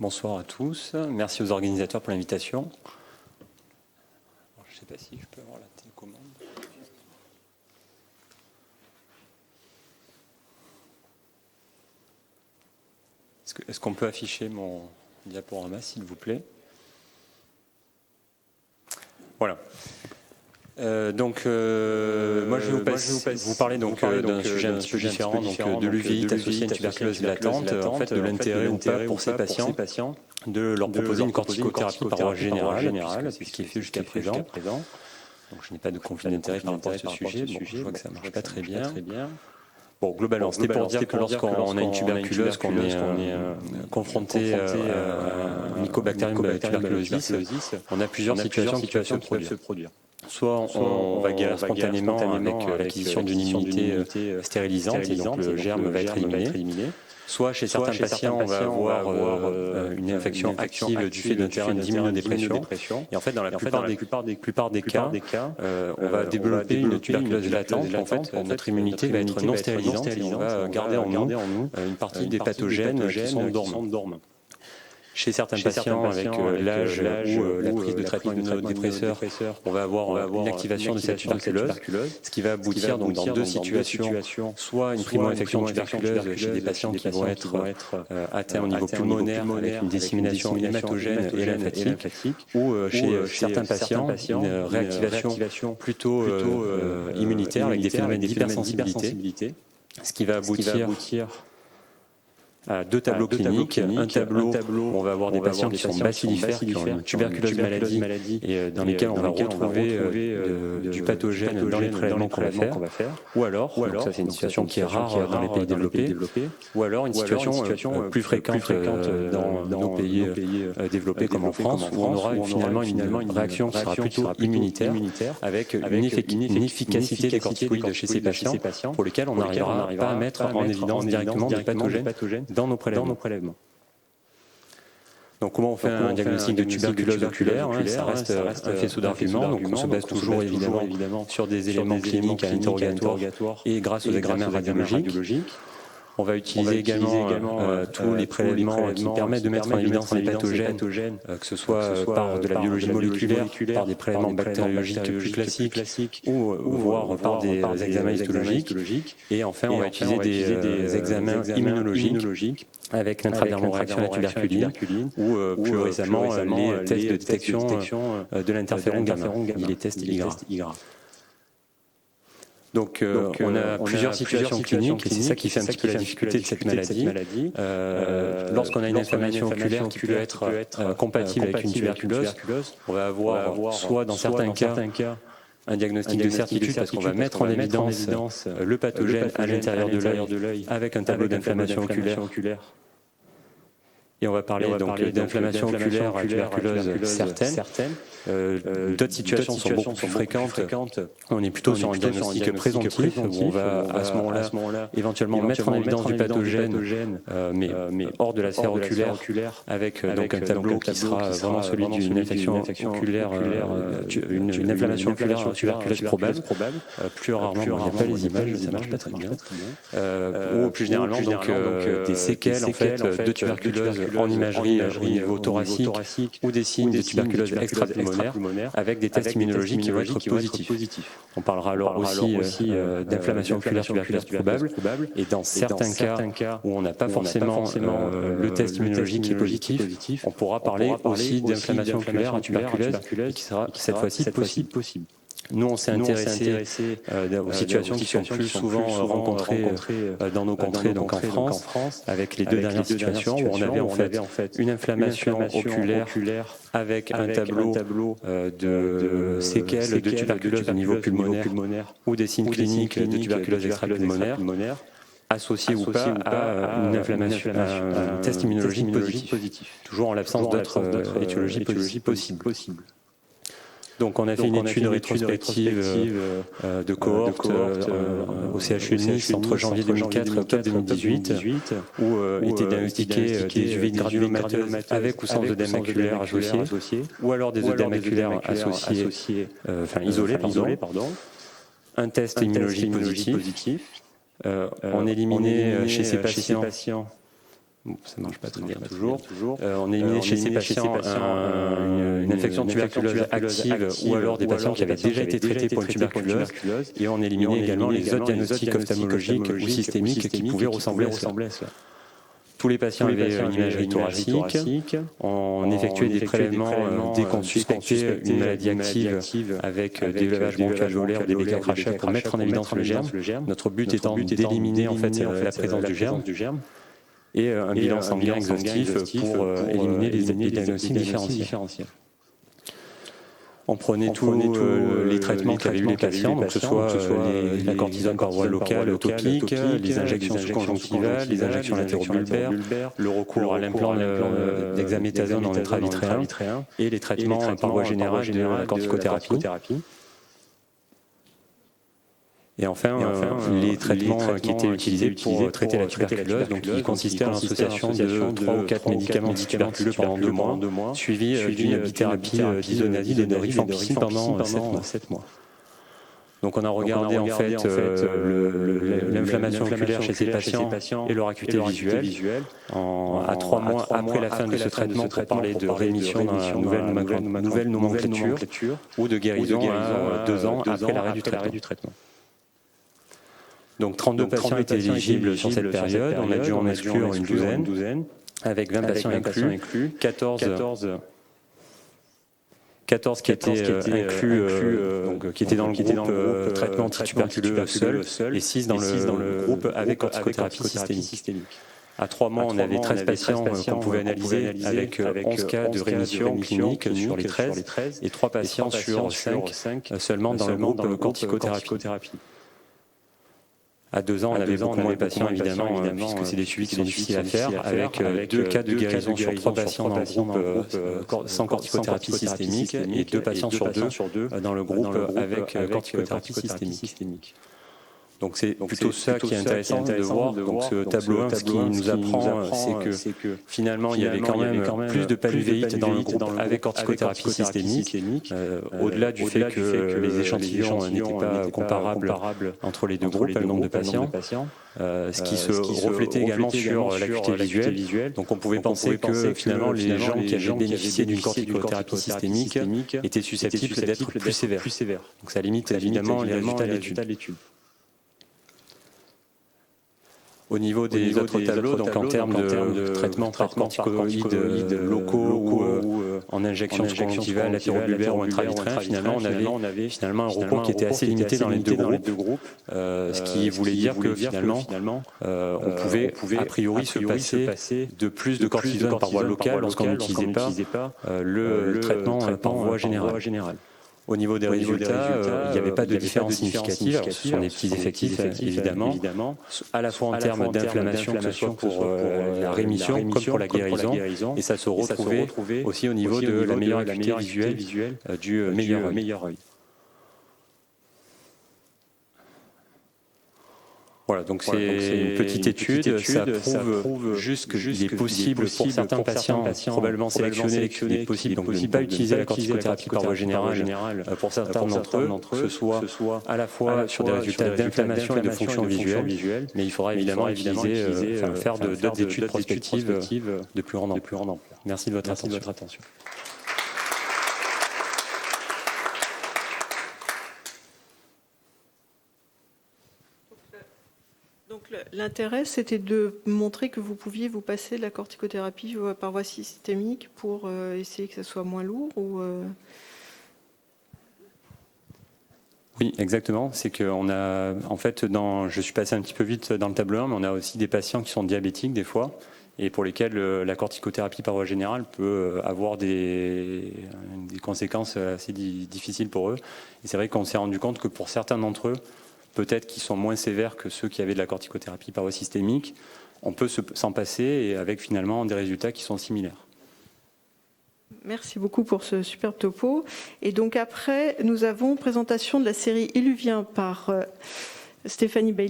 Bonsoir à tous. Merci aux organisateurs pour l'invitation. Je ne sais pas si je peux avoir la télécommande. Est-ce qu'on peut afficher mon diaporama, s'il vous plaît? Voilà. Moi, je vais vous parler d'un sujet un petit peu différent, de l'uvéite associée à une tuberculose latente, en fait, de l'intérêt ou pas pour ces patients de leur proposer une corticothérapie par voie générale, c'est ce qui est fait jusqu'à présent. Donc, je n'ai pas de conflit d'intérêt par rapport à ce sujet. Bon, je vois que ça ne marche pas très bien. Bon, globalement, c'était pour dire que lorsqu'on a une tuberculose, qu'on est confronté à Mycobacterium tuberculosis, on a plusieurs situations qui peuvent se produire. Soit on va guérir spontanément avec l'acquisition d'une immunité stérilisante, et donc le germe va être éliminé. Soit chez certains patients, on va avoir une infection active du fait d'un terrain d'immunodépression. Et en fait, dans la plupart des cas, on va développer une tuberculose latente. En fait, notre immunité va être non stérilisante et on va garder en nous une partie des pathogènes qui sont dormants. Chez certains patients, avec l'âge ou la prise de traitement immunodépresseur, on va avoir une activation de cette tuberculose, ce qui va aboutir donc dans deux situations, soit une primo-infection de tuberculose chez des patients qui vont être atteints au niveau pulmonaire avec une dissémination hématogène et lymphatique, ou chez certains patients, une réactivation plutôt immunitaire avec des phénomènes d'hypersensibilité, ce qui va aboutir à deux tableaux cliniques. Un tableau où on va avoir des patients qui sont bacillifères, qui ont une tuberculose maladie et dans lesquels on va retrouver du pathogène dans les prélèvements qu'on va faire. Ou alors, donc ça c'est une situation qui est rare dans les pays développés, ou alors une situation plus fréquente dans nos pays développés comme en France, où on aura finalement une réaction qui sera plutôt immunitaire, avec une efficacité des corticoïdes chez ces patients, pour lesquels on n'arrivera pas à mettre en évidence directement des pathogènes dans nos prélèvements. Donc comment on fait un diagnostic de tuberculose oculaire? Ça reste un faisceau d'argument, donc on se base toujours évidemment sur des éléments cliniques à l'interrogatoire et grâce aux examens radiologiques. On va utiliser également tous les prélèvements qui permettent de mettre en évidence les pathogènes, que ce soit par de la biologie moléculaire, par des prélèvements bactériologiques plus classiques, ou voire par des examens histologiques. Et enfin, on va utiliser des examens immunologiques avec l'intradermal réaction à la tuberculine, ou plus récemment les tests de détection de l'interféron gamma, les tests IGRA. Donc on a plusieurs situations cliniques et c'est ça qui fait un petit peu la difficulté de cette maladie. Lorsqu'on a une inflammation oculaire qui peut être compatible avec une tuberculose, on va avoir soit dans certains cas un diagnostic de certitude parce qu'on va mettre en évidence le pathogène à l'intérieur de l'œil avec un tableau d'inflammation oculaire. Et on va parler donc d'inflammation oculaire à tuberculose certaine. D'autres situations sont beaucoup plus fréquentes. On est plutôt sur un diagnostic présomptif où on va à ce moment-là éventuellement mettre en évidence du pathogène, mais hors de la sphère oculaire, avec donc un tableau qui sera vraiment celui d'une infection oculaire, une inflammation oculaire à tuberculose probable. Plus rarement, il n'y a pas les images, ça ne marche pas très bien. Ou plus généralement donc des séquelles en fait de tuberculose en imagerie au niveau thoracique ou des signes de tuberculose extrapulmonaire avec des tests immunologiques qui vont être positifs. On parlera alors aussi d'inflammation oculaire tuberculeuse probable et dans certains cas où on n'a pas forcément le test immunologique qui est positif, on pourra parler aussi d'inflammation oculaire à tuberculose qui sera cette fois-ci possible. Nous, on s'est intéressé aux situations qui sont plus souvent rencontrées dans nos contrées, donc en France, avec les deux dernières situations où on avait en fait une inflammation oculaire avec un tableau de séquelles de tuberculose au niveau pulmonaire ou des signes cliniques de tuberculose extrapulmonaire associés ou pas à une inflammation, un test immunologique positif, toujours en l'absence d'autres étiologies possibles. Donc on a fait une étude rétrospective de cohorte au CHU de Nice entre janvier 2004 et octobre 2018 où étaient diagnostiqués des uvéites granulomateuses avec ou sans œdème maculaire associé ou alors des œdèmes maculaires associés, isolés, un test immunologique positif. On éliminait chez ces patients Ça ne marche pas très bien toujours. On a éliminé chez ces patients une infection tuberculeuse active ou alors des patients qui avaient déjà été traités pour une tuberculose. Et on a éliminé également les autres diagnostics ophtalmologiques ou systémiques qui pouvaient ressembler à cela. Tous les patients avaient une imagerie thoracique. On effectuait des prélèvements dès qu'on suspectait une maladie active avec des lavages bronchoalvéolaires ou des béquilles crachats pour mettre en évidence le germe. Notre but étant d'éliminer en fait la présence du germe. Et un bilan sanguin exhaustif pour éliminer les diagnostics différentiels. On prenait tous les traitements qu'avaient eu les patients, donc que ce soit la cortisone par voie locale, topique, les injections sous-conjonctivales, les injections latérobulbaires, le recours à l'implant d'hexaméthasone en intravitréen et les traitements par voie générale de la corticothérapie. Et enfin, les traitements qui étaient utilisés pour traiter la tuberculose, donc qui consistaient en l'association de 3 ou 4 médicaments antituberculeux pendant 2 mois, suivis d'une bithérapie d'isoniazide et de rifampicine pendant 7 mois. Donc on a regardé en fait l'inflammation oculaire chez ces patients et leur acuité visuelle à 3 mois après la fin de ce traitement pour parler de rémission dans la nouvelle nomenclature ou de guérison à 2 ans après l'arrêt du traitement. Donc 32 patients étaient éligibles sur cette période, on a dû en exclure une douzaine, avec 20 patients inclus, 14 qui étaient inclus, donc qui étaient dans le groupe traitement antituberculeux seul, et 6 dans le groupe avec corticothérapie systémique. À 3 mois, on avait 13 patients qu'on pouvait analyser avec 11 cas de rémission clinique sur les 13 et 3 patients sur 5 seulement dans le groupe corticothérapie. À 2 ans, on avait beaucoup moins de patients, évidemment, puisque c'est des suivis qui sont difficiles à faire, avec 2 cas de guérison sur 3 patients dans le groupe sans corticothérapie systémique et 2 patients sur 2 dans le groupe avec corticothérapie systémique. Donc c'est plutôt ça qui est intéressant de voir. Donc ce tableau 1, ce qui nous apprend, c'est que finalement il y avait quand même plus de paluvéites dans le groupe avec corticothérapie systémique, au-delà du fait que les échantillons n'étaient pas comparables entre les deux groupes, le nombre de patients, ce qui se reflétait également sur l'acuité visuelle. Donc on pouvait penser que finalement les gens qui avaient bénéficié d'une corticothérapie systémique étaient susceptibles d'être plus sévères. Donc ça limite évidemment les résultats de l'étude. Au niveau des autres tableaux, donc en termes de traitement par corticoïdes locaux ou en injection sous-conjonctivale, latérobulbaire ou intravitréen, finalement on avait un recours qui était assez limité dans les deux groupes, ce qui voulait dire que finalement on pouvait a priori se passer de plus de cortisone par voie locale lorsqu'on n'utilisait pas le traitement par voie générale. Au niveau des résultats, il n'y avait pas de différence significative. Alors, ce sont des petits effectifs, évidemment, à la fois en termes d'inflammation, que ce soit pour la rémission comme pour la guérison. Et ça se retrouvait aussi au niveau de la meilleure acuité visuelle du meilleur œil. Voilà, donc c'est une petite étude, ça prouve juste qu'il est possible pour certains patients, probablement sélectionnés, qu'il est possible donc de ne pas utiliser la corticothérapie par voie générale pour certains d'entre eux, que ce soit à la fois sur des résultats d'inflammation et de fonction visuelle, mais il faudra évidemment faire d'autres études prospectives de plus grande ampleur. Merci de votre attention. L'intérêt, c'était de montrer que vous pouviez vous passer de la corticothérapie par voie systémique pour essayer que ça soit moins lourd ou Oui, exactement. C'est qu'on a, en fait, je suis passé un petit peu vite dans le tableau 1, mais on a aussi des patients qui sont diabétiques des fois, et pour lesquels la corticothérapie par voie générale peut avoir des conséquences assez difficiles pour eux. Et c'est vrai qu'on s'est rendu compte que pour certains d'entre eux, peut-être qu'ils sont moins sévères que ceux qui avaient de la corticothérapie par voie systémique, on peut s'en passer et avec finalement des résultats qui sont similaires. Merci beaucoup pour ce superbe topo. Et donc après, nous avons présentation de la série Illuvien par Stéphanie Bailey.